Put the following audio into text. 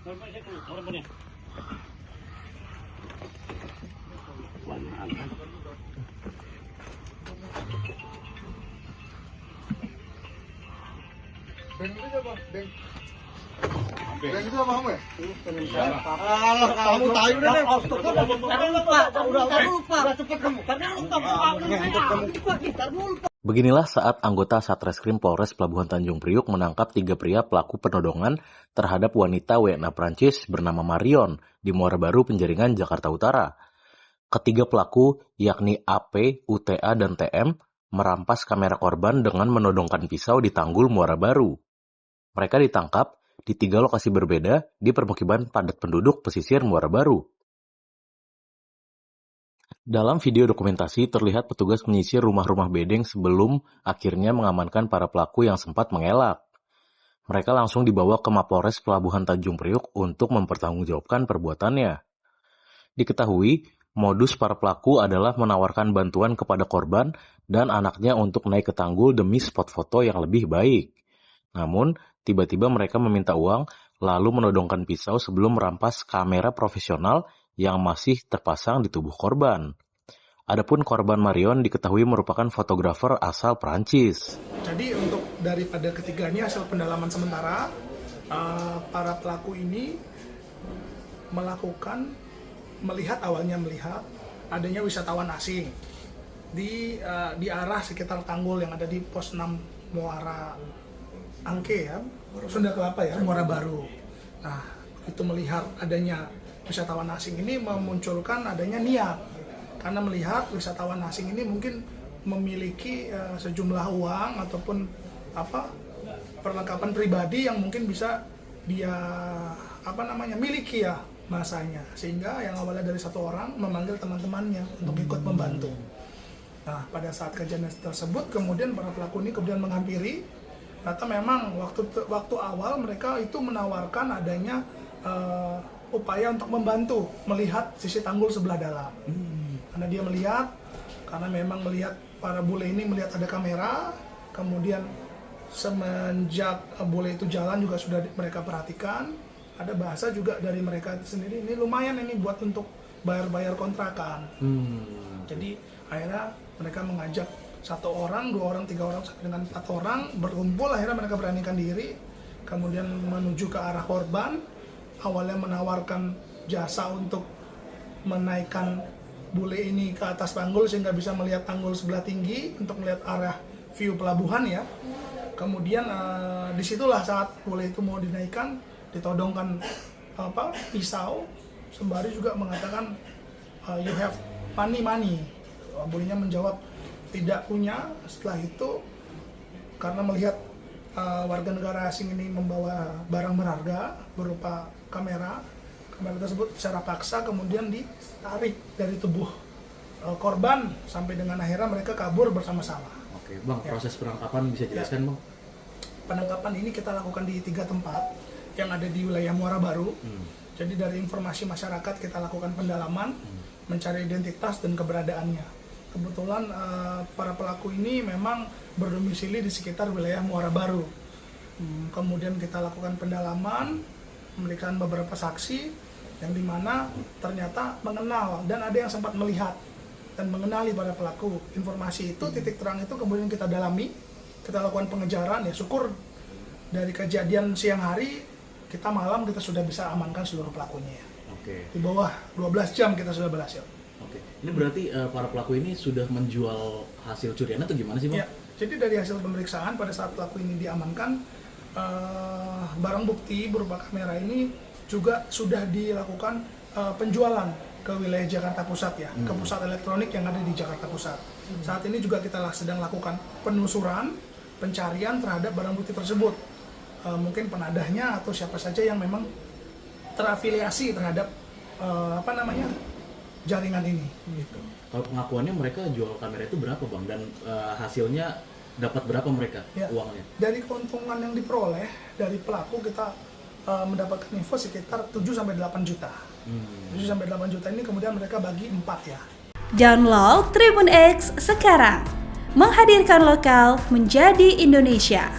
Kamu tahu udah deh. Beginilah saat anggota Satreskrim Polres Pelabuhan Tanjung Priuk menangkap 3 pria pelaku penodongan terhadap wanita WNA Prancis bernama Marion di Muara Baru, Penjaringan, Jakarta Utara. Ketiga pelaku, yakni AP, UTA, dan TM, merampas kamera korban dengan menodongkan pisau di Tanggul Muara Baru. Mereka ditangkap di 3 lokasi berbeda di permukiman padat penduduk pesisir Muara Baru. Dalam video dokumentasi terlihat petugas menyisir rumah-rumah bedeng sebelum akhirnya mengamankan para pelaku yang sempat mengelak. Mereka langsung dibawa ke Mapolres Pelabuhan Tanjung Priuk untuk mempertanggungjawabkan perbuatannya. Diketahui, modus para pelaku adalah menawarkan bantuan kepada korban dan anaknya untuk naik ke tanggul demi spot foto yang lebih baik. Namun, tiba-tiba mereka meminta uang lalu menodongkan pisau sebelum merampas kamera profesional yang masih terpasang di tubuh korban. Adapun korban Marion diketahui merupakan fotografer asal Prancis. Jadi untuk daripada ketiganya hasil pendalaman sementara, para pelaku ini melihat adanya wisatawan asing di arah sekitar tanggul yang ada di pos 6 Muara Angke ya, Sunda Kelapa ya, Muara Baru. Nah, itu melihat adanya wisatawan asing ini memunculkan adanya niat, karena melihat wisatawan asing ini mungkin memiliki sejumlah uang ataupun perlengkapan pribadi yang mungkin bisa dia miliki ya masanya, sehingga yang awalnya dari 1 orang memanggil teman-temannya untuk ikut membantu. Nah, pada saat kejadian tersebut kemudian para pelaku ini kemudian menghampiri. Ternyata memang waktu awal mereka itu menawarkan adanya upaya untuk membantu melihat sisi tanggul sebelah dalam. Karena dia memang melihat para bule ini melihat ada kamera, kemudian semenjak bule itu jalan juga sudah mereka perhatikan, ada bahasa juga dari mereka sendiri, ini lumayan ini buat untuk bayar-bayar kontrakan. Jadi akhirnya mereka mengajak 1 orang, 2 orang, 3 orang, sampai dengan 4 orang berkumpul. Akhirnya mereka beranikan diri, kemudian menuju ke arah korban. Awalnya menawarkan jasa untuk menaikkan bule ini ke atas tanggul sehingga bisa melihat tanggul sebelah tinggi untuk melihat arah view pelabuhan ya. Kemudian disitulah saat bule itu mau dinaikkan, ditodongkan pisau, sembari juga mengatakan you have money. Bulenya menjawab tidak punya. Setelah itu karena melihat warga negara asing ini membawa barang berharga berupa kamera tersebut secara paksa kemudian ditarik dari tubuh korban sampai dengan akhirnya mereka kabur bersama-sama. Oke, Bang, proses penangkapan bisa jelaskan, Bang? Penangkapan ini kita lakukan di 3 tempat yang ada di wilayah Muara Baru. Jadi dari informasi masyarakat kita lakukan pendalaman, mencari identitas dan keberadaannya. Kebetulan para pelaku ini memang berdomisili di sekitar wilayah Muara Baru. Kemudian kita lakukan pendalaman, memberikan beberapa saksi yang dimana ternyata mengenal dan ada yang sempat melihat dan mengenali para pelaku. Informasi itu, titik terang itu kemudian kita dalami, kita lakukan pengejaran. Ya syukur dari kejadian siang hari, kita malam kita sudah bisa amankan seluruh pelakunya. Oke. Di bawah 12 jam kita sudah berhasil. Oke. Ini berarti para pelaku ini sudah menjual hasil curian atau gimana sih, Bang? Ya, jadi dari hasil pemeriksaan pada saat pelaku ini diamankan, barang bukti berupa kamera ini juga sudah dilakukan penjualan ke wilayah Jakarta Pusat ya, ke pusat elektronik yang ada di Jakarta Pusat. Saat ini juga kita sedang lakukan penelusuran, pencarian terhadap barang bukti tersebut. Mungkin penadahnya atau siapa saja yang memang terafiliasi terhadap jaringan ini. Gitu. Kalau pengakuannya mereka jual kamera itu berapa, Bang? Dan hasilnya dapat berapa mereka uangnya? Dari keuntungan yang diperoleh dari pelaku kita mendapatkan info sekitar 7-8 juta. 7-8 juta ini kemudian mereka bagi 4 ya. Download Tribun X sekarang, menghadirkan lokal menjadi Indonesia.